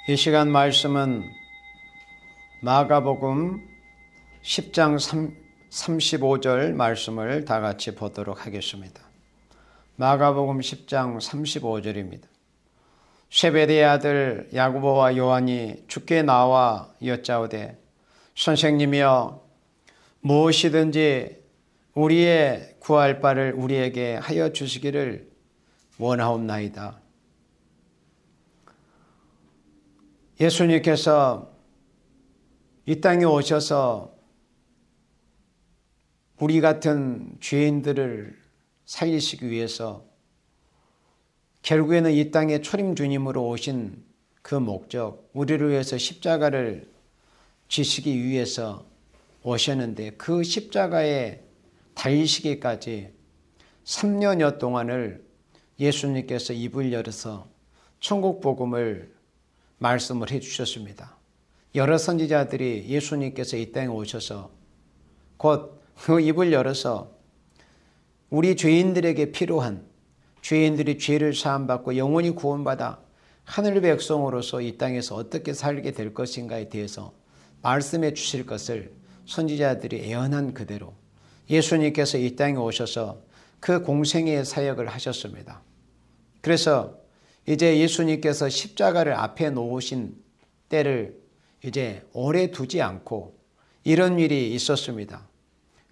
이 시간 말씀은 마가복음 10장 35절 말씀을 다 같이 보도록 하겠습니다. 마가복음 10장 35절입니다. 세베대의 아들 야고보와 요한이 주께 나와 여짜오되 선생님이여 무엇이든지 우리의 구할 바를 우리에게 하여 주시기를 원하옵나이다. 예수님께서 이 땅에 오셔서 우리 같은 죄인들을 살리시기 위해서 결국에는 이 땅에 초림 주님으로 오신 그 목적, 우리를 위해서 십자가를 지시기 위해서 오셨는데 그 십자가에 달리시기까지 3년여 동안을 예수님께서 입을 열어서 천국 복음을 말씀을 해주셨습니다. 여러 선지자들이 예수님께서 이 땅에 오셔서 곧 그 입을 열어서 우리 죄인들에게 필요한 죄인들이 죄를 사함받고 영원히 구원받아 하늘 백성으로서 이 땅에서 어떻게 살게 될 것인가에 대해서 말씀해 주실 것을 선지자들이 예언한 그대로 예수님께서 이 땅에 오셔서 그 공생애의 사역을 하셨습니다. 그래서 이제 예수님께서 십자가를 앞에 놓으신 때를 이제 오래 두지 않고 이런 일이 있었습니다.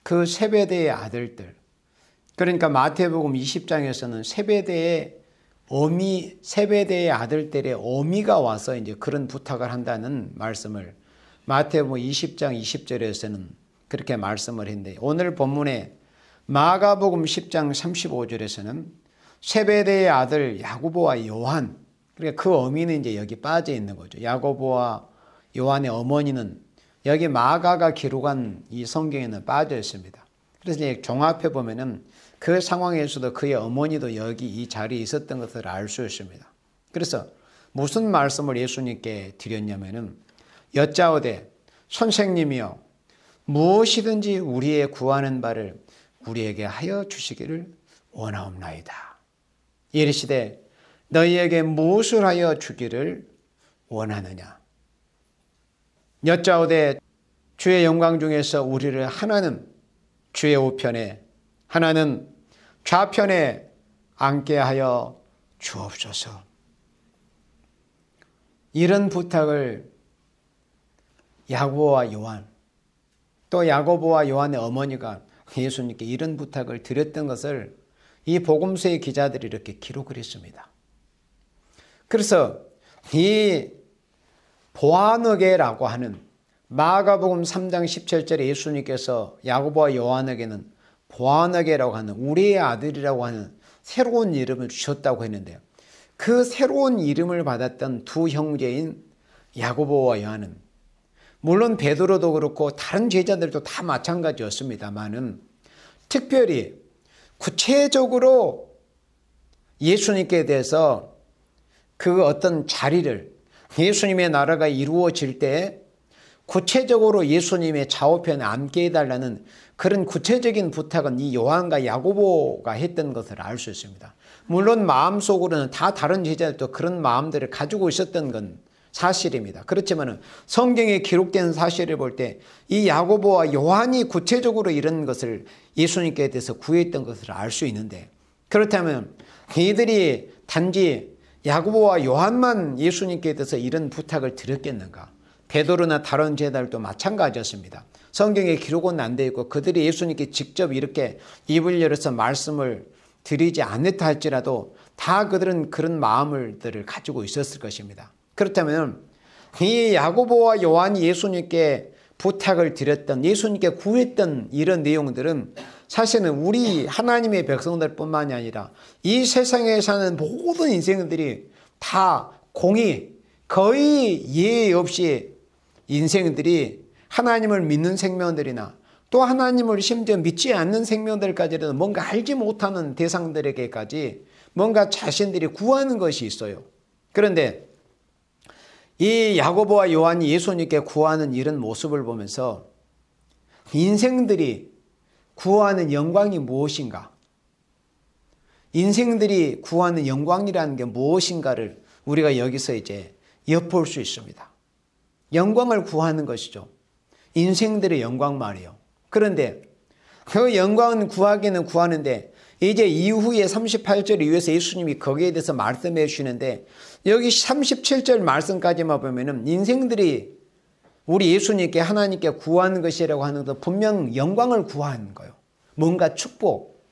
그 세베대의 아들들, 그러니까 마태복음 20장에서는 세베대의 아들들의 어미가 와서 이제 그런 부탁을 한다는 말씀을 마태복음 20장 20절에서는 그렇게 말씀을 했는데 오늘 본문에 마가복음 10장 35절에서는 세베대의 아들 야고보와 요한, 그러니까 그 어미는 이제 여기 빠져 있는 거죠. 야고보와 요한의 어머니는 여기 마가가 기록한 이 성경에는 빠져 있습니다. 그래서 이제 종합해 보면은 그 상황에서도 그의 어머니도 여기 이 자리에 있었던 것을 알 수 있습니다. 그래서 무슨 말씀을 예수님께 드렸냐면은 여짜오되 선생님이여 무엇이든지 우리의 구하는 바를 우리에게 하여 주시기를 원하옵나이다. 이르시되 너희에게 무엇을 하여 주기를 원하느냐. 여짜오되 주의 영광 중에서 우리를 하나는 주의 우편에 하나는 좌편에 앉게 하여 주옵소서. 이런 부탁을 야고보와 요한, 또 야고보와 요한의 어머니가 예수님께 이런 부탁을 드렸던 것을 이 복음서의 기자들이 이렇게 기록을 했습니다. 그래서 이 보아너게라고 하는 마가복음 3장 17절에 예수님께서 야고보와 요한에게는 보아너게라고 하는 우리의 아들이라고 하는 새로운 이름을 주셨다고 했는데요. 그 새로운 이름을 받았던 두 형제인 야고보와 요한은 물론 베드로도 그렇고 다른 제자들도 다 마찬가지였습니다만은 특별히 구체적으로 예수님께 대해서 그 어떤 자리를 예수님의 나라가 이루어질 때 구체적으로 예수님의 좌우편에 앉게 해달라는 그런 구체적인 부탁은 이 요한과 야고보가 했던 것을 알 수 있습니다. 물론 마음속으로는 다 다른 제자들도 그런 마음들을 가지고 있었던 건 사실입니다. 그렇지만 성경에 기록된 사실을 볼 때 이 야고보와 요한이 구체적으로 이런 것을 예수님께 대해서 구했던 것을 알 수 있는데 그렇다면 이들이 단지 야고보와 요한만 예수님께 대해서 이런 부탁을 드렸겠는가? 베드로나 다른 제자들도 마찬가지였습니다. 성경에 기록은 안 되어 있고 그들이 예수님께 직접 이렇게 입을 열어서 말씀을 드리지 않았다 할지라도 다 그들은 그런 마음들을 가지고 있었을 것입니다. 그렇다면 이 야고보와 요한이 예수님께 부탁을 드렸던 예수님께 구했던 이런 내용들은 사실은 우리 하나님의 백성들 뿐만이 아니라 이 세상에 사는 모든 인생들이 다 거의 예외 없이 인생들이 하나님을 믿는 생명들이나 또 하나님을 심지어 믿지 않는 생명들까지도 뭔가 알지 못하는 대상들에게까지 뭔가 자신들이 구하는 것이 있어요. 그런데 이 야고보와 요한이 예수님께 구하는 이런 모습을 보면서 인생들이 구하는 영광이 무엇인가? 인생들이 구하는 영광이라는 게 무엇인가를 우리가 여기서 이제 엿볼 수 있습니다. 영광을 구하는 것이죠. 인생들의 영광 말이에요. 그런데 그 영광은 구하기는 구하는데 이제 이후에 38절 이후에서 예수님이 거기에 대해서 말씀해 주시는데 여기 37절 말씀까지만 보면은 인생들이 우리 예수님께 하나님께 구하는 것이라고 하는 것도 분명 영광을 구하는 거예요. 뭔가 축복.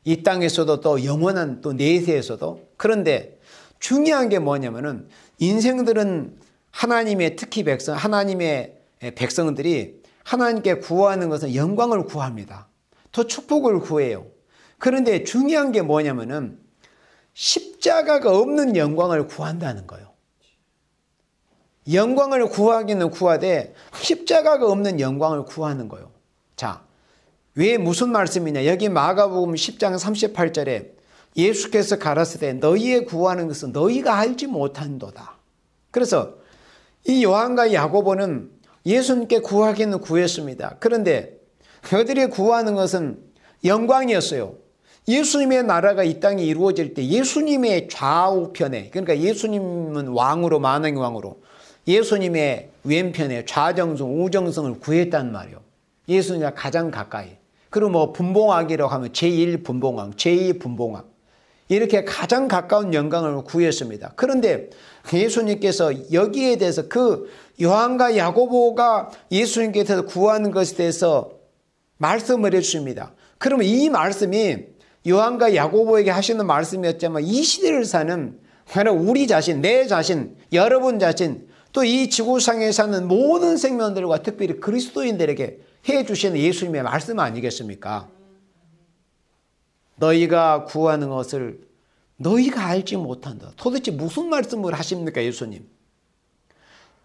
이 땅에서도 또 영원한 또 내세에서도. 그런데 중요한 게 뭐냐면은 인생들은 하나님의 특히 하나님의 백성들이 하나님께 구하는 것은 영광을 구합니다. 또 축복을 구해요. 그런데 중요한 게 뭐냐면은 십자가가 없는 영광을 구한다는 거예요. 영광을 구하기는 구하되 십자가가 없는 영광을 구하는 거예요. 자, 왜 무슨 말씀이냐? 여기 마가복음 10장 38절에 예수께서 가라사대 너희의 구하는 것은 너희가 알지 못한도다. 그래서 이 요한과 야고보는 예수님께 구하기는 구했습니다. 그런데 그들이 구하는 것은 영광이었어요. 예수님의 나라가 이 땅에 이루어질 때 예수님의 좌우편에, 그러니까 예수님은 왕으로, 만왕의 왕으로 예수님의 왼편에 좌정성, 우정성을 구했단 말이에요. 예수님과 가장 가까이. 그리고 뭐 분봉왕이라고 하면 제1분봉왕, 제2분봉왕 이렇게 가장 가까운 영광을 구했습니다. 그런데 예수님께서 여기에 대해서 그 요한과 야고보가 예수님께 대해서 구하는 것에 대해서 말씀을 해주십니다. 그러면 이 말씀이 요한과 야고보에게 하시는 말씀이었지만 이 시대를 사는 우리 자신, 내 자신, 여러분 자신 또 이 지구상에 사는 모든 생명들과 특별히 그리스도인들에게 해주시는 예수님의 말씀 아니겠습니까? 너희가 구하는 것을 너희가 알지 못한다. 도대체 무슨 말씀을 하십니까, 예수님?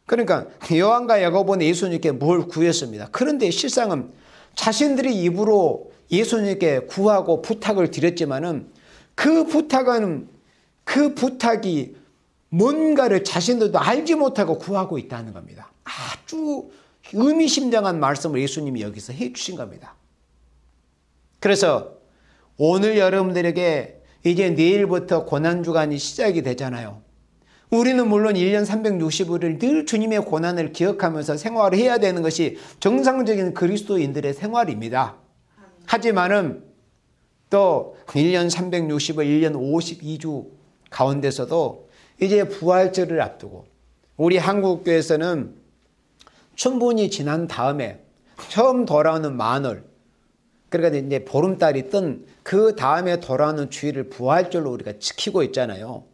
그러니까 요한과 야고보는 예수님께 뭘 구했습니다. 그런데 실상은 자신들이 입으로 예수님께 구하고 부탁을 드렸지만은 그 부탁이 뭔가를 자신들도 알지 못하고 구하고 있다는 겁니다. 아주 의미심장한 말씀을 예수님이 여기서 해 주신 겁니다. 그래서 오늘 여러분들에게 이제 내일부터 고난주간이 시작이 되잖아요. 우리는 물론 1년 365일 늘 주님의 고난을 기억하면서 생활을 해야 되는 것이 정상적인 그리스도인들의 생활입니다. 하지만은 또 1년 365일, 1년 52주 가운데서도 이제 부활절을 앞두고 우리 한국교회에서는 춘분이 지난 다음에 처음 돌아오는 만월, 그러니까 이제 보름달이 뜬 그 다음에 돌아오는 주일을 부활절로 우리가 지키고 있잖아요.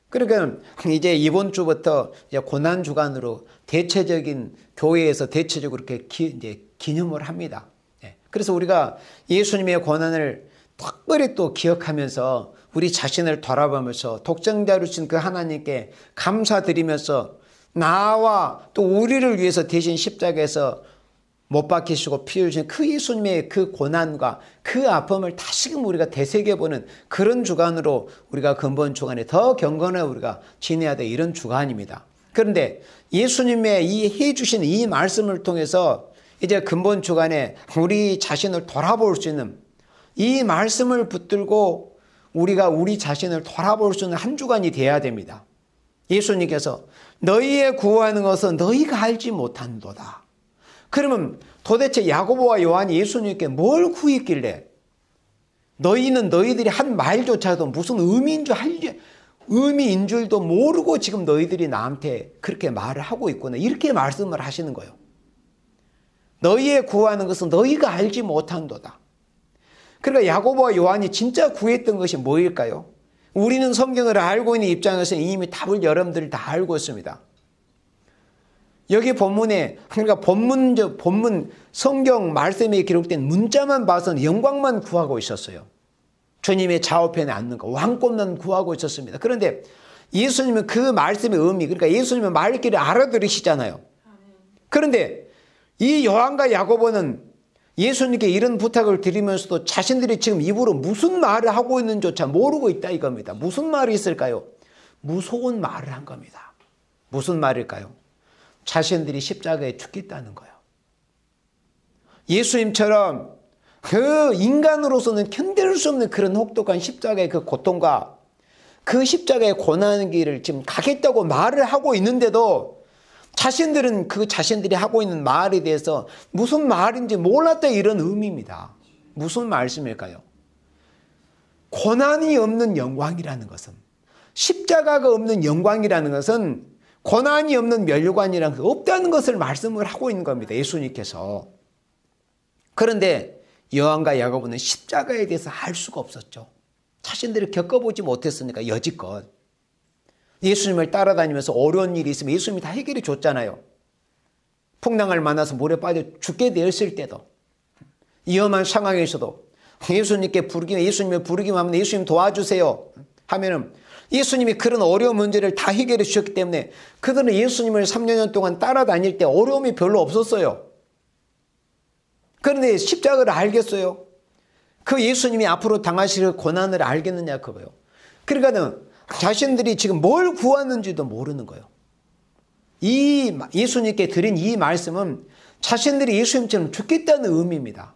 그러니까 이제 이번 주부터 이제 고난주간으로 대체적인 교회에서 대체적으로 이렇게 이제 기념을 합니다. 그래서 우리가 예수님의 고난을 특별히 또 기억하면서 우리 자신을 돌아보면서 독생자로 주신 그 하나님께 감사드리면서 나와 또 우리를 위해서 대신 십자가에서 못 박히시고 피 흘리신 그 예수님의 그 고난과 그 아픔을 다시금 우리가 되새겨보는 그런 주간으로 우리가 근본 주간에 더 경건하게 우리가 지내야 될 이런 주간입니다. 그런데 예수님의 이 해주신 이 말씀을 통해서 이제 근본 주간에 우리 자신을 돌아볼 수 있는 이 말씀을 붙들고 우리가 우리 자신을 돌아볼 수 있는 한 주간이 돼야 됩니다. 예수님께서 너희의 구하는 것은 너희가 알지 못한도다. 그러면 도대체 야고보와 요한이 예수님께 뭘 구했길래 너희는 너희들이 한 말조차도 무슨 의미인 줄도 모르고 지금 너희들이 나한테 그렇게 말을 하고 있구나. 이렇게 말씀을 하시는 거예요. 너희의 구하는 것은 너희가 알지 못한도다. 그러니까 야고보와 요한이 진짜 구했던 것이 뭐일까요? 우리는 성경을 알고 있는 입장에서 이미 답을 여러분들이 다 알고 있습니다. 여기 본문에, 그러니까 본문 성경 말씀에 기록된 문자만 봐서는 영광만 구하고 있었어요. 주님의 좌우편에 앉는 거, 왕권만 구하고 있었습니다. 그런데 예수님은 그 말씀의 의미, 그러니까 예수님은 말귀를 알아들으시잖아요. 그런데 이 요한과 야고보는 예수님께 이런 부탁을 드리면서도 자신들이 지금 입으로 무슨 말을 하고 있는지조차 모르고 있다 이겁니다. 무슨 말이 있을까요? 무서운 말을 한 겁니다. 무슨 말일까요? 자신들이 십자가에 죽겠다는 거예요. 예수님처럼 그 인간으로서는 견딜 수 없는 그런 혹독한 십자가의 그 고통과 그 십자가의 고난의 길을 지금 가겠다고 말을 하고 있는데도 자신들은 그 자신들이 하고 있는 말에 대해서 무슨 말인지 몰랐다, 이런 의미입니다. 무슨 말씀일까요? 고난이 없는 영광이라는 것은, 십자가가 없는 영광이라는 것은 고난이 없는 면류관이라는 게 없다는 것을 말씀을 하고 있는 겁니다, 예수님께서. 그런데 요한과 야고보는 십자가에 대해서 알 수가 없었죠. 자신들이 겪어보지 못했으니까 여지껏. 예수님을 따라다니면서 어려운 일이 있으면 예수님이 다 해결해 줬잖아요. 풍랑을 만나서 물에 빠져 죽게 되었을 때도, 위험한 상황에서도 예수님께 부르기만, 예수님을 부르기만 하면 예수님 도와주세요 하면은 예수님이 그런 어려운 문제를 다 해결해 주셨기 때문에 그들은 예수님을 3년 동안 따라다닐 때 어려움이 별로 없었어요. 그런데 십자가를 알겠어요? 그 예수님이 앞으로 당하실 고난을 알겠느냐, 그거요. 그러니까 자신들이 지금 뭘 구하는지도 모르는 거예요. 이 예수님께 드린 이 말씀은 자신들이 예수님처럼 죽겠다는 의미입니다.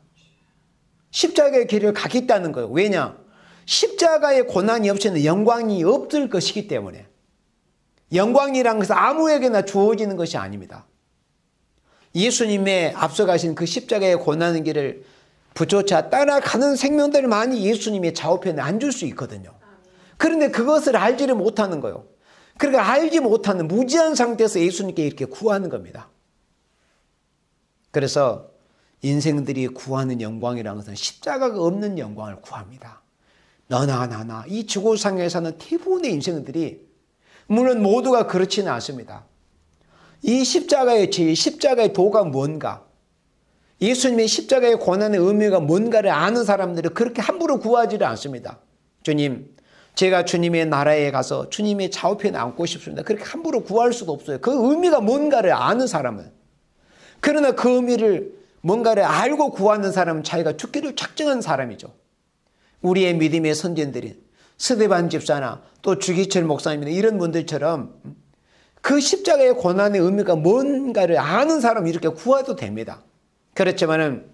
십자가의 길을 가겠다는 거예요. 왜냐? 십자가의 고난이 없이는 영광이 없을 것이기 때문에. 영광이란 것은 아무에게나 주어지는 것이 아닙니다. 예수님의 앞서가신 그 십자가의 고난의 길을 부조차 따라가는 생명들만이 예수님의 좌우편에 앉을 수 있거든요. 그런데 그것을 알지를 못하는 거예요. 그러니까 알지 못하는 무지한 상태에서 예수님께 이렇게 구하는 겁니다. 그래서 인생들이 구하는 영광이라는 것은 십자가가 없는 영광을 구합니다. 너나 나나 이 지구상에 사는 대부분의 인생들이, 물론 모두가 그렇지는 않습니다. 이 십자가의 죄, 십자가의 도가 뭔가, 예수님의 십자가의 고난의 의미가 뭔가를 아는 사람들은 그렇게 함부로 구하지를 않습니다. 주님, 제가 주님의 나라에 가서 주님의 좌우편에 앉고 싶습니다. 그렇게 함부로 구할 수도 없어요. 그 의미가 뭔가를 아는 사람은. 그러나 그 의미를 뭔가를 알고 구하는 사람은 자기가 죽기를 작정한 사람이죠. 우리의 믿음의 선진들이 스데반 집사나 또 주기철 목사님이나 이런 분들처럼 그 십자가의 고난의 의미가 뭔가를 아는 사람이 이렇게 구해도 됩니다. 그렇지만은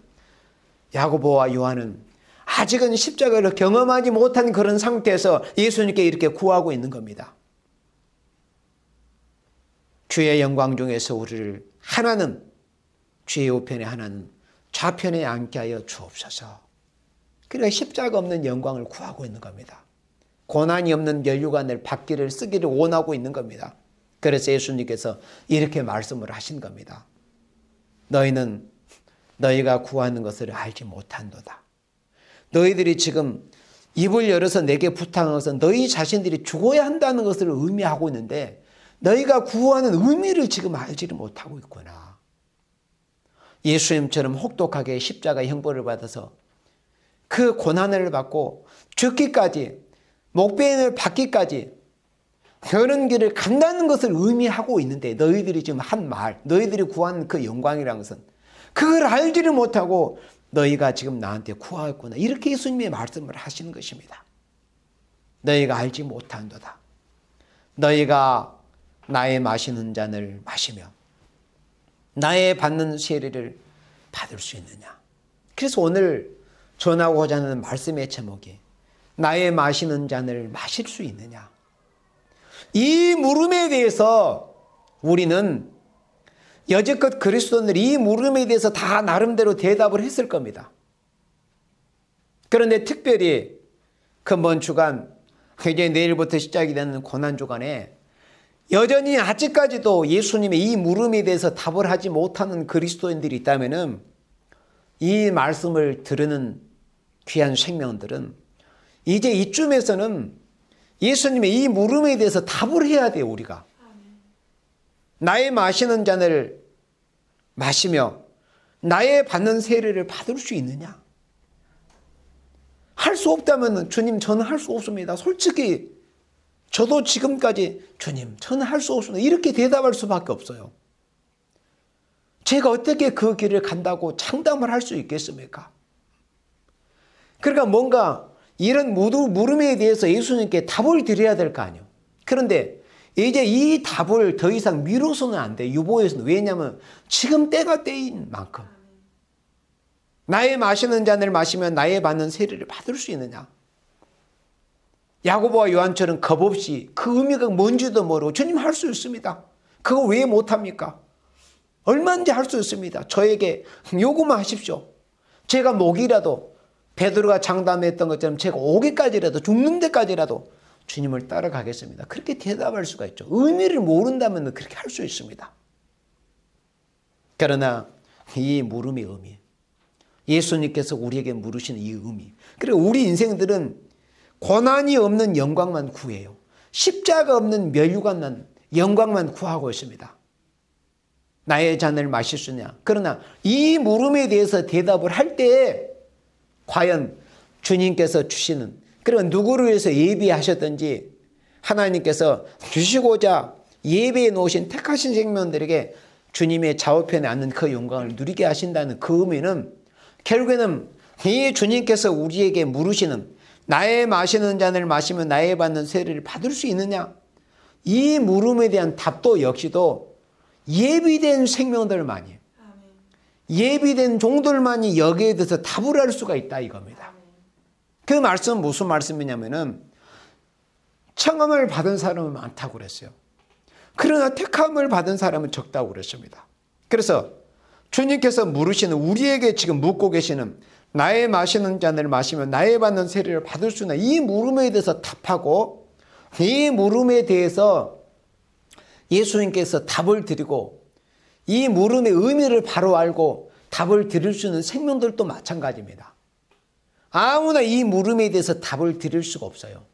야고보와 요한은 아직은 십자가를 경험하지 못한 그런 상태에서 예수님께 이렇게 구하고 있는 겁니다. 주의 영광 중에서 우리를 하나는, 주의 우편에 하나는 좌편에 앉게 하여 주옵소서. 그러니까 십자가 없는 영광을 구하고 있는 겁니다. 고난이 없는 면류관을 받기를, 쓰기를 원하고 있는 겁니다. 그래서 예수님께서 이렇게 말씀을 하신 겁니다. 너희는 너희가 구하는 것을 알지 못한도다. 너희들이 지금 입을 열어서 내게 부탁한 것은 너희 자신들이 죽어야 한다는 것을 의미하고 있는데 너희가 구하는 의미를 지금 알지를 못하고 있구나. 예수님처럼 혹독하게 십자가의 형벌을 받아서 그 고난을 받고 죽기까지, 목배인을 받기까지 그런 길을 간다는 것을 의미하고 있는데 너희들이 지금 한 말, 너희들이 구한 그 영광이라는 것은 그걸 알지를 못하고 너희가 지금 나한테 구하였구나. 이렇게 예수님의 말씀을 하시는 것입니다. 너희가 알지 못한도다. 너희가 나의 마시는 잔을 마시며 나의 받는 세례를 받을 수 있느냐. 그래서 오늘 전하고자 하는 말씀의 제목이 나의 마시는 잔을 마실 수 있느냐. 이 물음에 대해서 우리는 여지껏 그리스도인들이 이 물음에 대해서 다 나름대로 대답을 했을 겁니다. 그런데 특별히 근본 주간, 이제 내일부터 시작이 되는 고난 주간에 여전히 아직까지도 예수님의 이 물음에 대해서 답을 하지 못하는 그리스도인들이 있다면은 이 말씀을 들으는 귀한 생명들은 이제 이쯤에서는 예수님의 이 물음에 대해서 답을 해야 돼요, 우리가. 나의 마시는 잔을 마시며 나의 받는 세례를 받을 수 있느냐? 할 수 없다면 주님, 저는 할 수 없습니다. 솔직히 저도 지금까지 주님, 저는 할 수 없습니다. 이렇게 대답할 수밖에 없어요. 제가 어떻게 그 길을 간다고 장담을 할 수 있겠습니까? 그러니까 뭔가 이런 물음에 대해서 예수님께 답을 드려야 될 거 아니에요. 그런데 이제 이 답을 더 이상 미뤄서는 안 돼. 유보해서는. 왜냐하면 지금 때가 때인 만큼. 나의 마시는 잔을 마시면 나의 받는 세례를 받을 수 있느냐. 야고보와 요한처럼 겁 없이 그 의미가 뭔지도 모르고 주님 할 수 있습니다. 그거 왜 못합니까? 얼마든지 할 수 있습니다. 저에게 요구만 하십시오. 제가 목이라도 베드로가 장담했던 것처럼 제가 오기까지라도 죽는 데까지라도 주님을 따라가겠습니다. 그렇게 대답할 수가 있죠. 의미를 모른다면 그렇게 할 수 있습니다. 그러나 이 물음의 의미, 예수님께서 우리에게 물으시는 이 의미, 그리고 우리 인생들은 고난이 없는 영광만 구해요. 십자가 없는 멸류관만 영광만 구하고 있습니다. 나의 잔을 마실 수냐. 그러나 이 물음에 대해서 대답을 할 때 과연 주님께서 주시는, 그리고 누구를 위해서 예비하셨든지 하나님께서 주시고자 예비해 놓으신 택하신 생명들에게 주님의 좌우편에 앉는 그 영광을 누리게 하신다는 그 의미는 결국에는 이 주님께서 우리에게 물으시는, 나의 마시는 잔을 마시면 나의 받는 세례를 받을 수 있느냐, 이 물음에 대한 답도 역시도 예비된 생명들만이, 예비된 종들만이 여기에 대해서 답을 할 수가 있다 이겁니다. 그 말씀은 무슨 말씀이냐면은 청함을 받은 사람은 많다고 그랬어요. 그러나 택함을 받은 사람은 적다고 그랬습니다. 그래서 주님께서 물으시는, 우리에게 지금 묻고 계시는, 나의 마시는 잔을 마시면 나의 받는 세례를 받을 수 있나, 이 물음에 대해서 답하고 이 물음에 대해서 예수님께서 답을 드리고 이 물음의 의미를 바로 알고 답을 드릴 수 있는 생명들도 마찬가지입니다. 아무나 이 물음에 대해서 답을 드릴 수가 없어요.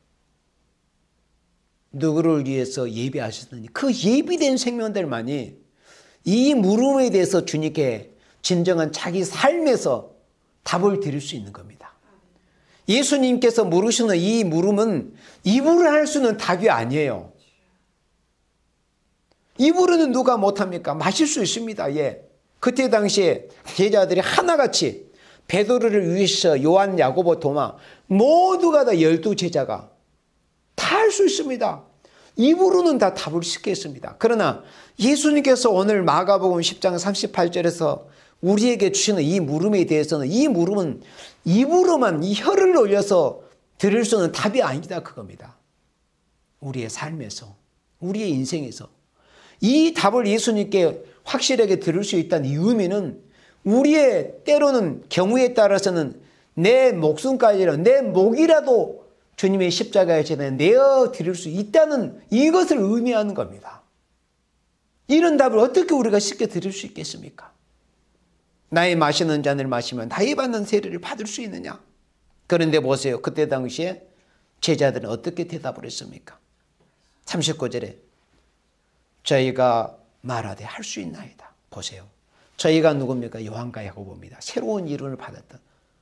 누구를 위해서 예비하셨느니 그 예비된 생명들만이 이 물음에 대해서 주님께 진정한 자기 삶에서 답을 드릴 수 있는 겁니다. 예수님께서 물으시는 이 물음은 입으로 할 수 있는 답이 아니에요. 입으로는 누가 못합니까? 마실 수 있습니다. 예. 그때 당시에 제자들이 하나같이 베드로를 위해서 요한, 야고보, 도마 모두가 다 12제자가 다 할 수 있습니다. 입으로는 다 답을 쉽겠습니다. 그러나 예수님께서 오늘 마가복음 10장 38절에서 우리에게 주시는 이 물음에 대해서는, 이 물음은 입으로만, 이 혀를 올려서 들을 수 있는 답이 아니다 그겁니다. 우리의 삶에서, 우리의 인생에서 이 답을 예수님께 확실하게 들을 수 있다는 이 의미는 우리의 때로는 경우에 따라서는 내 목숨까지라도, 내 목이라도 주님의 십자가의 재단에 내어 드릴 수 있다는 이것을 의미하는 겁니다. 이런 답을 어떻게 우리가 쉽게 드릴 수 있겠습니까? 나의 마시는 잔을 마시면 나의 받는 세례를 받을 수 있느냐? 그런데 보세요. 그때 당시에 제자들은 어떻게 대답을 했습니까? 39절에 저희가 말하되 할 수 있나이다. 보세요. 저희가 누굽니까? 요한과 야고보입니다. 새로운 이름을 받았던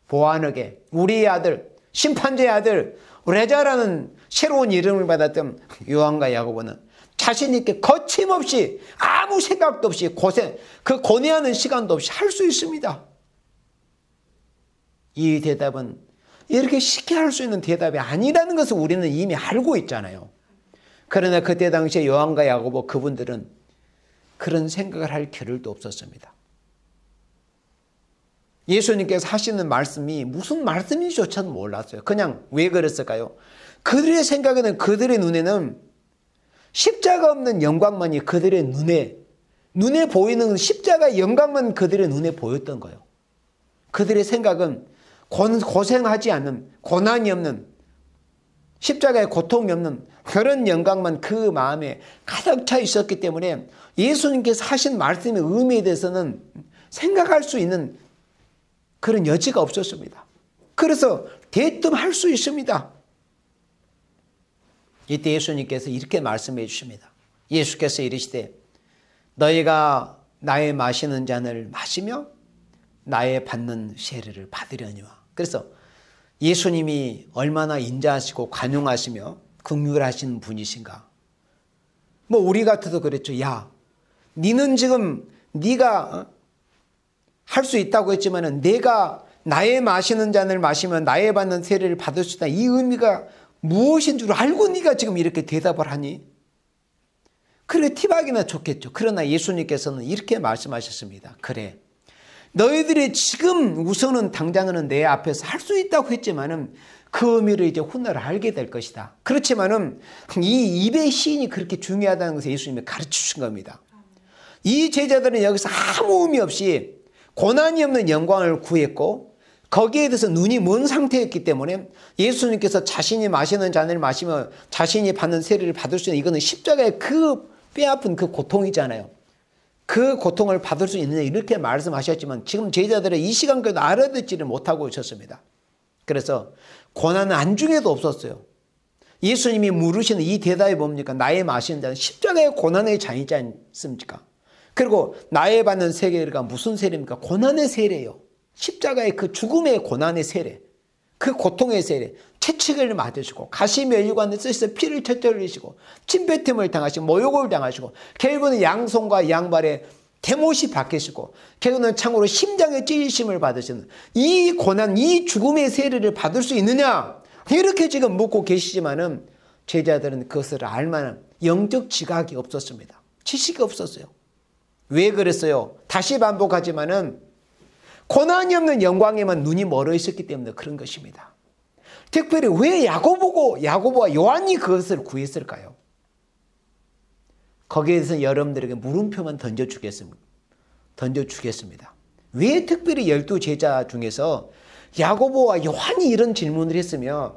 보아너게, 우리의 아들, 심판자의 아들, 레자라는 새로운 이름을 받았던 요한과 야고보는 자신 있게 거침없이 아무 생각도 없이 그 고뇌하는 시간도 없이 할 수 있습니다. 이 대답은 이렇게 쉽게 할 수 있는 대답이 아니라는 것을 우리는 이미 알고 있잖아요. 그러나 그때 당시에 요한과 야고보 그분들은 그런 생각을 할 겨를도 없었습니다. 예수님께서 하시는 말씀이 무슨 말씀인지조차도 몰랐어요. 그냥 왜 그랬을까요? 그들의 생각에는, 그들의 눈에는 십자가 없는 영광만이 그들의 눈에 보이는 십자가의 영광만 그들의 눈에 보였던 거예요. 그들의 생각은 고생하지 않는, 고난이 없는, 십자가의 고통이 없는 그런 영광만 그 마음에 가득 차 있었기 때문에 예수님께서 하신 말씀의 의미에 대해서는 생각할 수 있는 그런 여지가 없었습니다. 그래서 대뜸 할 수 있습니다. 이때 예수님께서 이렇게 말씀해 주십니다. 예수께서 이르시되 너희가 나의 마시는 잔을 마시며 나의 받는 세례를 받으려니와. 그래서 예수님이 얼마나 인자하시고 관용하시며 긍휼하신 분이신가. 뭐 우리 같아도 그랬죠. 야, 니는 지금 네가 할 수 있다고 했지만은 내가 나의 마시는 잔을 마시면 나의 받는 세례를 받을 수 있다. 이 의미가 무엇인 줄 알고 네가 지금 이렇게 대답을 하니? 그래, 티박이나 좋겠죠. 그러나 예수님께서는 이렇게 말씀하셨습니다. 그래, 너희들이 지금 우선은 당장은 내 앞에서 할 수 있다고 했지만은 그 의미를 이제 훗날 알게 될 것이다. 그렇지만은 이 입의 시인이 그렇게 중요하다는 것을 예수님이 가르쳐 주신 겁니다. 이 제자들은 여기서 아무 의미 없이 고난이 없는 영광을 구했고 거기에 대해서 눈이 먼 상태였기 때문에 예수님께서 자신이 마시는 잔을 마시며 자신이 받는 세례를 받을 수 있는 이거는 십자가의 그 뼈아픈 그 고통이잖아요. 그 고통을 받을 수 있느냐 이렇게 말씀하셨지만 지금 제자들은 이 시간까지도 알아듣지를 못하고 있었습니다. 그래서 고난은 안중에도 없었어요. 예수님이 물으시는 이 대답이 뭡니까? 나의 마시는 잔은 십자가의 고난의 잔이지 않습니까? 그리고 나의 받는 세례가 무슨 세례입니까? 고난의 세례예요. 십자가의 그 죽음의 고난의 세례, 그 고통의 세례, 채찍을 맞으시고 가시 면류관을 쓰셔서 피를 철철 흘리시고 침뱉음을 당하시고 모욕을 당하시고 결국은 양손과 양발에 대못이 박히시고 결국은 창으로 심장에 찔리심을 받으시는 이 고난, 이 죽음의 세례를 받을 수 있느냐? 이렇게 지금 묻고 계시지만은 제자들은 그것을 알만한 영적 지각이 없었습니다. 지식이 없었어요. 왜 그랬어요? 다시 반복하지만은 고난이 없는 영광에만 눈이 멀어 있었기 때문에 그런 것입니다. 특별히 왜 야고보와 요한이 그것을 구했을까요? 거기에 대해서 여러분들에게 물음표만 던져주겠습니다. 왜 특별히 12제자 중에서 야고보와 요한이 이런 질문을 했으며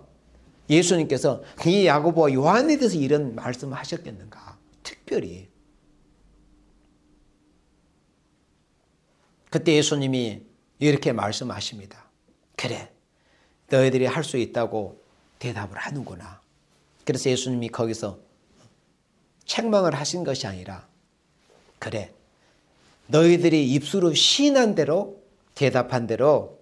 예수님께서 이 야고보와 요한에 대해서 이런 말씀을 하셨겠는가? 특별히. 그때 예수님이 이렇게 말씀하십니다. 그래, 너희들이 할 수 있다고 대답을 하는구나. 그래서 예수님이 거기서 책망을 하신 것이 아니라 그래, 너희들이 입술로 시인한 대로 대답한 대로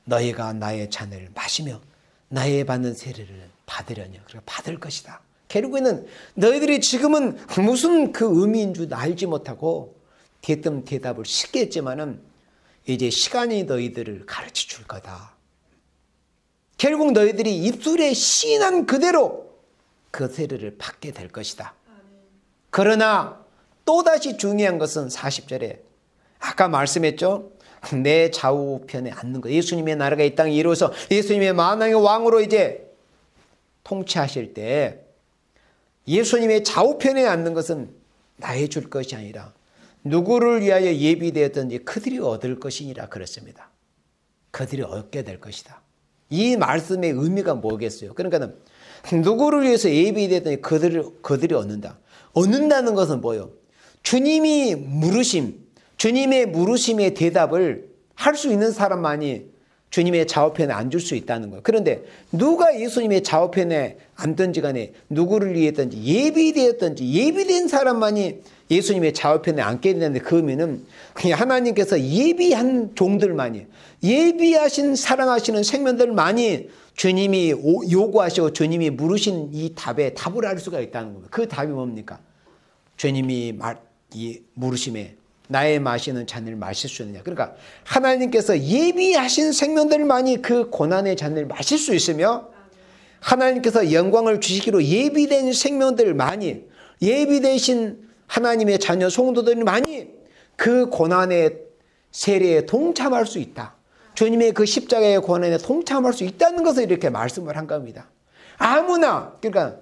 너희가 나의 잔을 마시며 나의 받는 세례를 받으려냐. 그리고 받을 것이다. 결국에는 너희들이 지금은 무슨 그 의미인 줄 알지 못하고 대뜸 대답을 쉽게 했지만은 이제 시간이 너희들을 가르쳐 줄 거다. 결국 너희들이 입술에 시인한 그대로 그 세례를 받게 될 것이다. 그러나 또다시 중요한 것은 40절에 아까 말씀했죠. 내 좌우편에 앉는 것. 예수님의 나라가 이 땅에 이루어서 예수님의 만왕의 왕으로 이제 통치하실 때 예수님의 좌우편에 앉는 것은 나의 줄 것이 아니라 누구를 위하여 예비되었든지 그들이 얻을 것이니라 그랬습니다. 그들이 얻게 될 것이다. 이 말씀의 의미가 뭐겠어요? 그러니까 누구를 위해서 예비되었든지 그들이 얻는다. 얻는다는 것은 뭐예요? 주님이 물으심, 주님의 물으심의 대답을 할 수 있는 사람만이 주님의 좌우편에 앉을 수 있다는 거예요. 그런데 누가 예수님의 좌우편에 앉든지 간에 누구를 위했든지 예비되었든지 예비된 사람만이 예수님의 좌우편에 앉게 되는데 그 의미는 그냥 하나님께서 예비한 종들만이 예비하신 사랑하시는 생명들만이 주님이 요구하시고 주님이 물으신 이 답에 답을 할 수가 있다는 겁니다. 그 답이 뭡니까? 주님이 물으심에 나의 마시는 잔을 마실 수 있느냐. 그러니까 하나님께서 예비하신 생명들만이 그 고난의 잔을 마실 수 있으며 하나님께서 영광을 주시기로 예비된 생명들만이 예비되신 하나님의 자녀 성도들만이 그 고난의 세례에 동참할 수 있다. 주님의 그 십자가의 고난에 동참할 수 있다는 것을 이렇게 말씀을 한 겁니다. 아무나 그러니까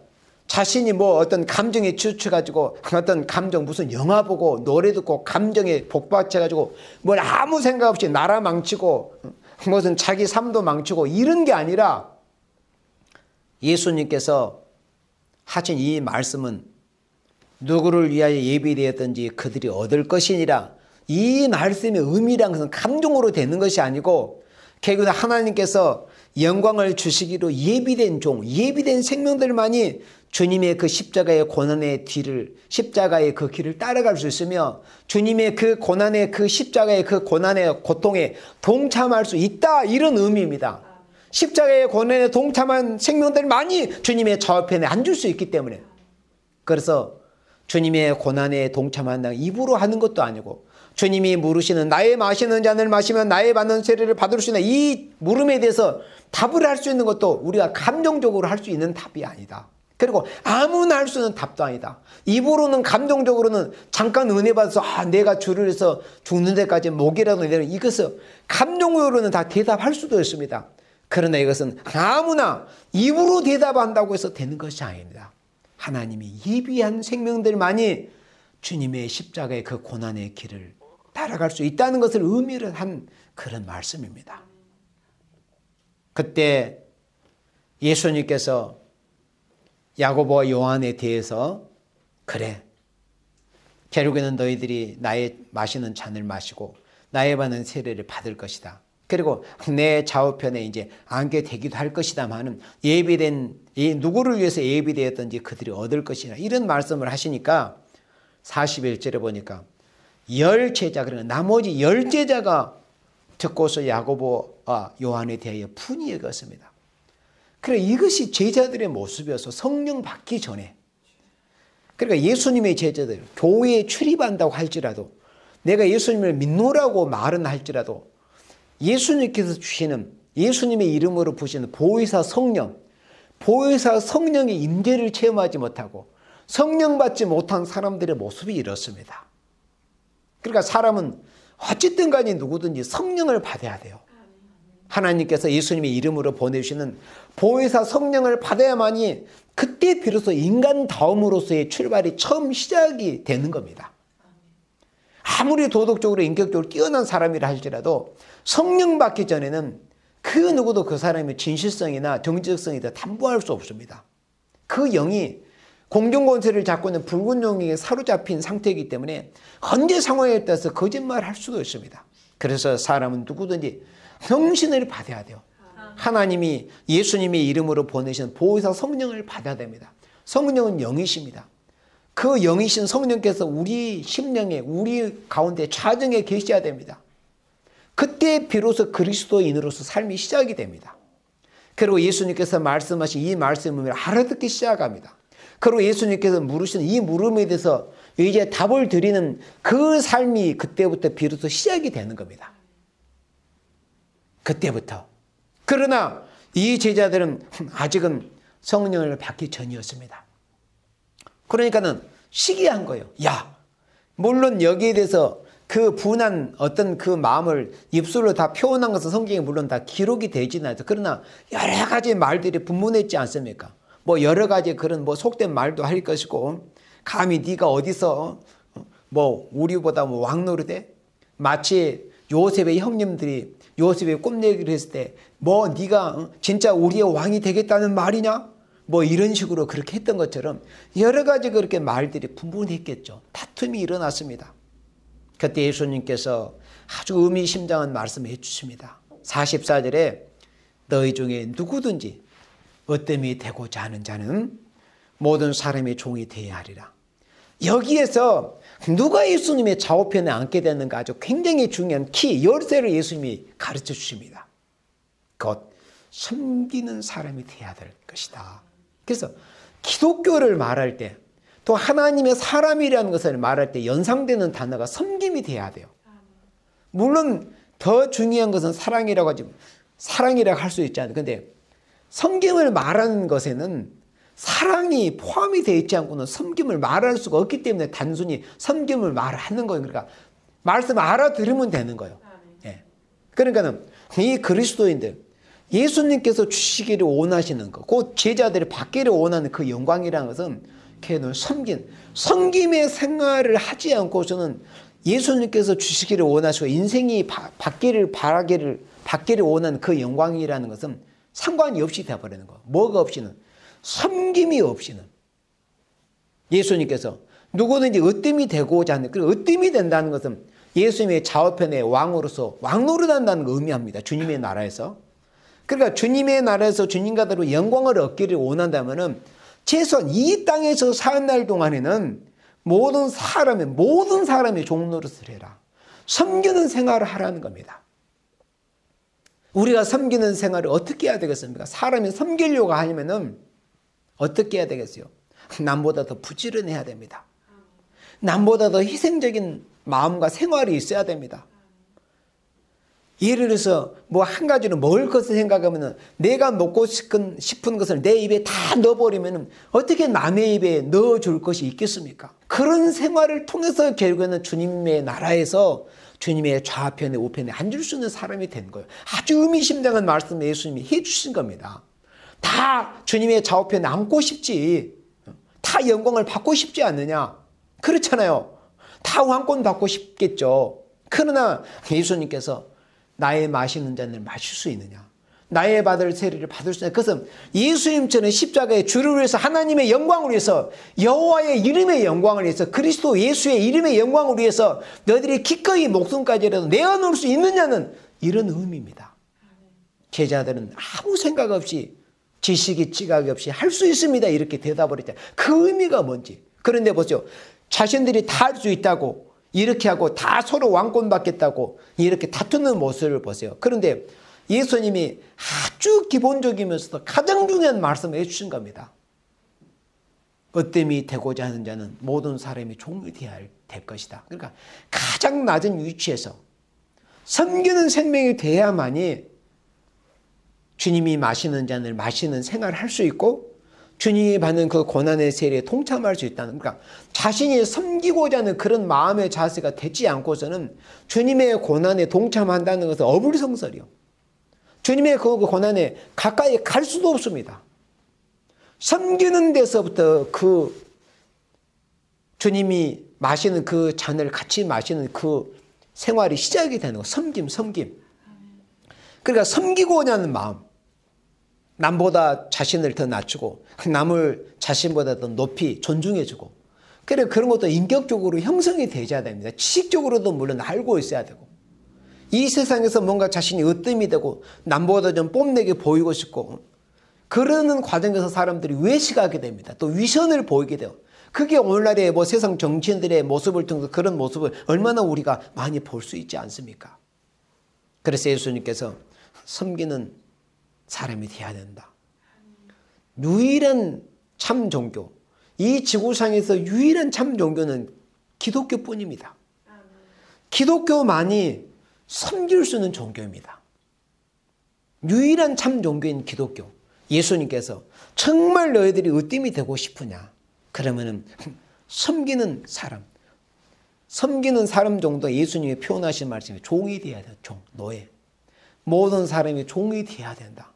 자신이 뭐 어떤 감정에 치우쳐가지고 어떤 감정 무슨 영화 보고 노래 듣고 감정에 복받쳐가지고 뭘 아무 생각 없이 나라 망치고 무슨 자기 삶도 망치고 이런 게 아니라 예수님께서 하신 이 말씀은 누구를 위하여 예비되었든지 그들이 얻을 것이니라. 이 말씀의 의미란 것은 감정으로 되는 것이 아니고 결국은 하나님께서 영광을 주시기로 예비된 종, 예비된 생명들만이 주님의 그 십자가의 고난의 뒤를 십자가의 그 길을 따라갈 수 있으며 주님의 그 고난의 그 십자가의 그 고난의 고통에 동참할 수 있다. 이런 의미입니다. 십자가의 고난에 동참한 생명들만이 주님의 좌우편에 앉을 수 있기 때문에 그래서 주님의 고난에 동참한다. 입으로 하는 것도 아니고 주님이 물으시는 나의 마시는 잔을 마시면 나의 받는 세례를 받을 수 있는 이 물음에 대해서 답을 할 수 있는 것도 우리가 감정적으로 할 수 있는 답이 아니다. 그리고 아무나 할 수 있는 답도 아니다. 입으로는 감정적으로는 잠깐 은혜 받아서 내가 주를 위해서 죽는 데까지 목이라도 내는 이것을 감정으로는 다 대답할 수도 있습니다. 그러나 이것은 아무나 입으로 대답한다고 해서 되는 것이 아닙니다. 하나님이 예비한 생명들만이 주님의 십자가의 그 고난의 길을 따라갈 수 있다는 것을 의미를 한 그런 말씀입니다. 그때 예수님께서 야고보와 요한에 대해서 그래, 결국에는 너희들이 나의 마시는 잔을 마시고 나의 받는 세례를 받을 것이다. 그리고 내 좌우편에 이제 앉게 되기도 할 것이다마는 예비된 누구를 위해서 예비되었던지 그들이 얻을 것이라 이런 말씀을 하시니까 41절에 보니까 10제자, 그러니까 나머지 10제자가 듣고서 야고보와 요한에 대하여 분이 여겼습니다. 그래, 이것이 제자들의 모습이어서 성령 받기 전에, 그러니까 예수님의 제자들 교회에 출입한다고 할지라도, 내가 예수님을 믿노라고 말은 할지라도 예수님께서 주시는, 예수님의 이름으로 부시는 보혜사 성령, 보혜사 성령의 임재를 체험하지 못하고 성령 받지 못한 사람들의 모습이 이렇습니다. 그러니까 사람은 어쨌든 간에 누구든지 성령을 받아야 돼요. 하나님께서 예수님의 이름으로 보내주시는 보혜사 성령을 받아야만이 그때 비로소 인간다움으로서의 출발이 처음 시작이 되는 겁니다. 아무리 도덕적으로 인격적으로 뛰어난 사람이라 할지라도 성령 받기 전에는 그 누구도 그 사람의 진실성이나 정직성이다 담보할 수 없습니다. 그 영이 공중권세를 잡고 있는 붉은 영에 사로잡힌 상태이기 때문에 언제 상황에 따라서 거짓말할 수도 있습니다. 그래서 사람은 누구든지 성신을 받아야 돼요. 하나님이 예수님의 이름으로 보내신 보혜사 성령을 받아야 됩니다. 성령은 영이십니다. 그 영이신 성령께서 우리 심령에, 우리 가운데 좌정에 계셔야 됩니다. 그때 비로소 그리스도인으로서 삶이 시작이 됩니다. 그리고 예수님께서 말씀하신 이 말씀을 알아듣기 시작합니다. 그리고 예수님께서 물으시는 이 물음에 대해서 이제 답을 드리는 그 삶이 그때부터 비로소 시작이 되는 겁니다. 그때부터. 그러나 이 제자들은 아직은 성령을 받기 전이었습니다. 그러니까는 시기한 거예요. 야, 물론 여기에 대해서 그 분한 어떤 그 마음을 입술로 다 표현한 것은 성경에 물론 다 기록이 되지는 않죠. 그러나 여러 가지 말들이 분분했지 않습니까? 뭐 여러 가지 그런 뭐 속된 말도 할 것이고, 감히 네가 어디서 뭐 우리보다 뭐 왕노릇해? 마치 요셉의 형님들이 요셉의 꿈얘기를 했을 때 뭐 네가 진짜 우리의 왕이 되겠다는 말이냐? 뭐 이런 식으로 그렇게 했던 것처럼 여러 가지 그렇게 말들이 분분했겠죠. 다툼이 일어났습니다. 그때 예수님께서 아주 의미심장한 말씀을 해주십니다. 44절에 너희 중에 누구든지 어뜸이 되고자 하는 자는 모든 사람의 종이 되어야 하리라. 여기에서 누가 예수님의 좌우편에 앉게 되는가 아주 굉장히 중요한 키, 열쇠를 예수님이 가르쳐 주십니다. 곧 섬기는 사람이 되어야 될 것이다. 그래서 기독교를 말할 때, 또 하나님의 사람이라는 것을 말할 때 연상되는 단어가 섬김이 돼야 돼요. 물론 더 중요한 것은 사랑이라고 하지, 사랑이라고 할 수 있지 않아요. 그런데 섬김을 말하는 것에는 사랑이 포함이 되어 있지 않고는 섬김을 말할 수가 없기 때문에 단순히 섬김을 말하는 거예요. 그러니까 말씀 알아들으면 되는 거예요. 예. 그러니까는 이 그리스도인들, 예수님께서 주시기를 원하시는 것, 그 제자들이 받기를 원하는 그 영광이라는 것은 걔는 섬김의 생활을 하지 않고서는 예수님께서 주시기를 원하시고 인생이 받기를 원하는 그 영광이라는 것은 상관이 없이 되어버리는 거예요. 뭐가 없이는? 섬김이 없이는. 예수님께서 누구든지 으뜸이 되고자 하는, 그리고 으뜸이 된다는 것은 예수님의 좌우편의 왕으로서 왕노릇한다는 걸 의미합니다. 주님의 나라에서. 그러니까 주님의 나라에서 주님과대로 영광을 얻기를 원한다면은 최소한 이 땅에서 사는 날 동안에는 모든 사람의 종노릇을 해라. 섬기는 생활을 하라는 겁니다. 우리가 섬기는 생활을 어떻게 해야 되겠습니까? 사람이 섬기려고 하려면은 어떻게 해야 되겠어요? 남보다 더 부지런해야 됩니다. 남보다 더 희생적인 마음과 생활이 있어야 됩니다. 예를 들어서 뭐 한 가지로 먹을 것을 생각하면 내가 먹고 싶은 것을 내 입에 다 넣어버리면 어떻게 남의 입에 넣어줄 것이 있겠습니까? 그런 생활을 통해서 결국에는 주님의 나라에서 주님의 좌편에 우편에 앉을 수 있는 사람이 된 거예요. 아주 의미심장한 말씀을 예수님이 해주신 겁니다. 다 주님의 좌우편에 앉고 싶지. 다 영광을 받고 싶지 않느냐. 그렇잖아요. 다 왕권 받고 싶겠죠. 그러나 예수님께서 나의 마시는 잔을 마실 수 있느냐. 나의 받을 세례를 받을 수 있느냐. 그것은 예수님처럼 십자가의 주를 위해서 하나님의 영광을 위해서 여호와의 이름의 영광을 위해서 그리스도 예수의 이름의 영광을 위해서 너희들이 기꺼이 목숨까지라도 내어놓을 수 있느냐는 이런 의미입니다. 제자들은 아무 생각 없이 지식이 찌각이 없이 할 수 있습니다. 이렇게 대답을 했잖아요. 그 의미가 뭔지. 그런데 보세요. 자신들이 다 할 수 있다고 이렇게 하고 다 서로 왕권 받겠다고 이렇게 다투는 모습을 보세요. 그런데 예수님이 아주 기본적이면서도 가장 중요한 말씀을 해주신 겁니다. 어뜸이 되고자 하는 자는 모든 사람이 종이 되어야 될 것이다. 그러니까 가장 낮은 위치에서 섬기는 생명이 돼야만이 주님이 마시는 잔을 마시는 생활을 할 수 있고 주님이 받는 그 고난의 세례에 동참할 수 있다는, 그러니까 자신이 섬기고자 하는 그런 마음의 자세가 되지 않고서는 주님의 고난에 동참한다는 것은 어불성설이요. 주님의 그 고난에 가까이 갈 수도 없습니다. 섬기는 데서부터 그 주님이 마시는 그 잔을 같이 마시는 그 생활이 시작이 되는 거. 섬김. 그러니까 섬기고자 하는 마음. 남보다 자신을 더 낮추고 남을 자신보다 더 높이 존중해주고, 그래 그런 것도 인격적으로 형성이 되어야 됩니다. 지식적으로도 물론 알고 있어야 되고, 이 세상에서 뭔가 자신이 으뜸이 되고 남보다 좀 뽐내게 보이고 싶고 그러는 과정에서 사람들이 외식하게 됩니다. 또 위선을 보이게 돼요. 그게 오늘날의 뭐 세상 정치인들의 모습을 통해서 그런 모습을 얼마나 우리가 많이 볼 수 있지 않습니까? 그래서 예수님께서 섬기는 사람이 되어야 된다. 유일한 참 종교, 이 지구상에서 유일한 참 종교는 기독교뿐입니다. 기독교만이 섬길 수 있는 종교입니다. 유일한 참 종교인 기독교. 예수님께서 정말 너희들이 으뜸이 되고 싶으냐? 그러면은 섬기는 사람 정도 예수님이 표현하신 말씀이 종이 되어야 돼요. 종, 노예. 모든 사람이 종이 되어야 된다.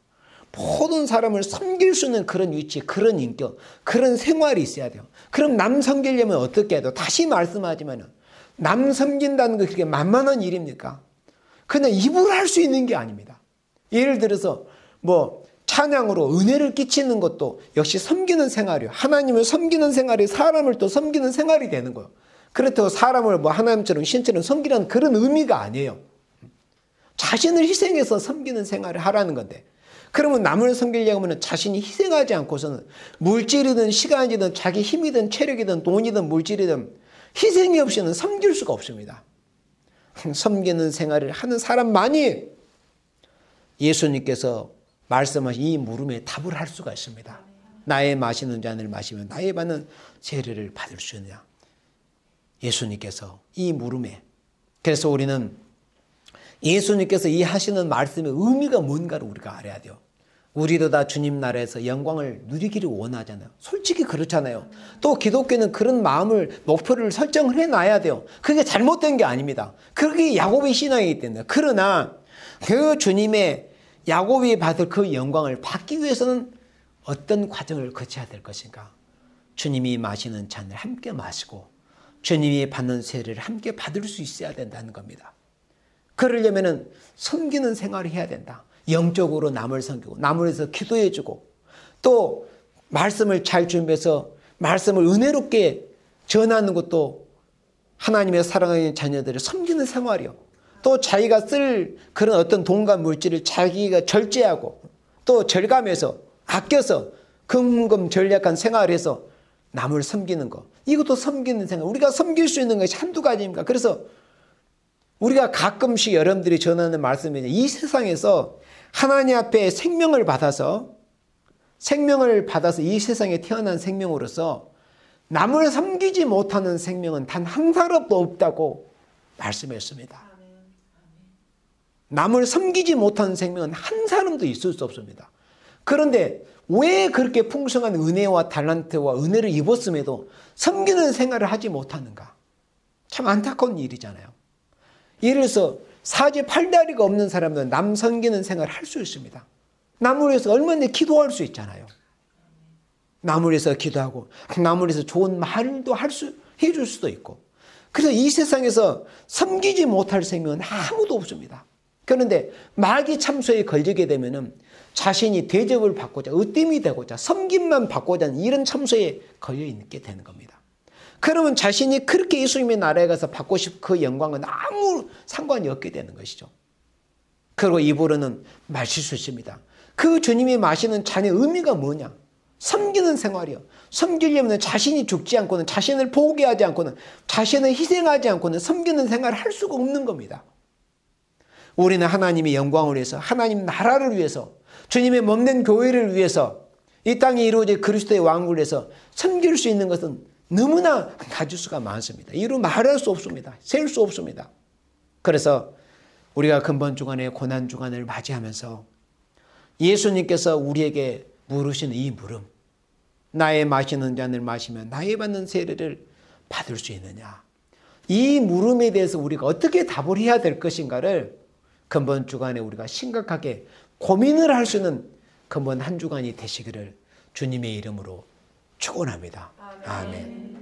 모든 사람을 섬길 수 있는 그런 위치, 그런 인격, 그런 생활이 있어야 돼요. 그럼 남 섬기려면 어떻게 해야 돼요? 다시 말씀하지만 남 섬긴다는 게 그렇게 만만한 일입니까? 그냥 입으로 할 수 있는 게 아닙니다. 예를 들어서 뭐 찬양으로 은혜를 끼치는 것도 역시 섬기는 생활이에요. 하나님을 섬기는 생활이 사람을 또 섬기는 생활이 되는 거예요. 그렇다고 사람을 뭐 하나님처럼 신처럼 섬기라는 그런 의미가 아니에요. 자신을 희생해서 섬기는 생활을 하라는 건데, 그러면 남을 섬기려고 하면 자신이 희생하지 않고서는 물질이든 시간이든 자기 힘이든 체력이든 돈이든 물질이든 희생이 없이는 섬길 수가 없습니다. 섬기는 생활을 하는 사람만이 예수님께서 말씀하신 이 물음에 답을 할 수가 있습니다. 나의 마시는 잔을 마시면 나의 받는 세례를 받을 수 있느냐. 예수님께서 이 물음에, 그래서 우리는 예수님께서 이 하시는 말씀의 의미가 뭔가를 우리가 알아야 돼요. 우리도 다 주님 나라에서 영광을 누리기를 원하잖아요. 솔직히 그렇잖아요. 또 기독교는 그런 마음을, 목표를 설정을 해놔야 돼요. 그게 잘못된 게 아닙니다. 그게 야곱의 신앙이기 때문에. 그러나 그 주님의 야곱이 받을 그 영광을 받기 위해서는 어떤 과정을 거쳐야 될 것인가? 주님이 마시는 잔을 함께 마시고 주님이 받는 세례를 함께 받을 수 있어야 된다는 겁니다. 그러려면 섬기는 생활을 해야 된다. 영적으로 남을 섬기고 남을 위해서 기도해주고 또 말씀을 잘 준비해서 말씀을 은혜롭게 전하는 것도 하나님의 사랑하는 자녀들을 섬기는 생활이요. 또 자기가 쓸 그런 어떤 돈과 물질을 자기가 절제하고 또 절감해서 아껴서 금금 전략한 생활을 해서 남을 섬기는 것. 이것도 섬기는 생활. 우리가 섬길 수 있는 것이 한두 가지입니까? 그래서 우리가 가끔씩 여러분들이 전하는 말씀이 이 세상에서 하나님 앞에 생명을 받아서 이 세상에 태어난 생명으로서 남을 섬기지 못하는 생명은 단 한 사람도 없다고 말씀했습니다. 남을 섬기지 못하는 생명은 한 사람도 있을 수 없습니다. 그런데 왜 그렇게 풍성한 은혜와 달란트와 은혜를 입었음에도 섬기는 생활을 하지 못하는가? 참 안타까운 일이잖아요. 예를 들어서 사지팔다리가 없는 사람은 남 섬기는 생활을 할 수 있습니다. 남을 위해서 얼마나 기도할 수 있잖아요. 남을 위해서 기도하고 남을 위해서 좋은 말도 해줄 수도 있고. 그래서 이 세상에서 섬기지 못할 생명은 아무도 없습니다. 그런데 마귀 참소에 걸리게 되면은 자신이 대접을 받고자, 으뜸이 되고자, 섬김만 받고자 하는 이런 참소에 걸려 있게 되는 겁니다. 그러면 자신이 그렇게 예수님의 나라에 가서 받고 싶은 그 영광은 아무 상관이 없게 되는 것이죠. 그리고 입으로는 마실 수 있습니다. 그 주님이 마시는 잔의 의미가 뭐냐? 섬기는 생활이요. 섬기려면 자신이 죽지 않고는, 자신을 포기하지 않고는, 자신을 희생하지 않고는 섬기는 생활을 할 수가 없는 겁니다. 우리는 하나님의 영광을 위해서, 하나님 나라를 위해서, 주님의 몸된 교회를 위해서, 이 땅에 이루어질 그리스도의 왕국을 위해서 섬길 수 있는 것은 너무나 가질 수가 많습니다. 이루 말할 수 없습니다. 셀 수 없습니다. 그래서 우리가 근본주간의 고난주간을 맞이하면서 예수님께서 우리에게 물으시는 이 물음, 나의 마시는 잔을 마시면 나의 받는 세례를 받을 수 있느냐? 이 물음에 대해서 우리가 어떻게 답을 해야 될 것인가를 근본 주간에 우리가 심각하게 고민을 할 수 있는 근본 한 주간이 되시기를 주님의 이름으로 축원합니다. 아멘.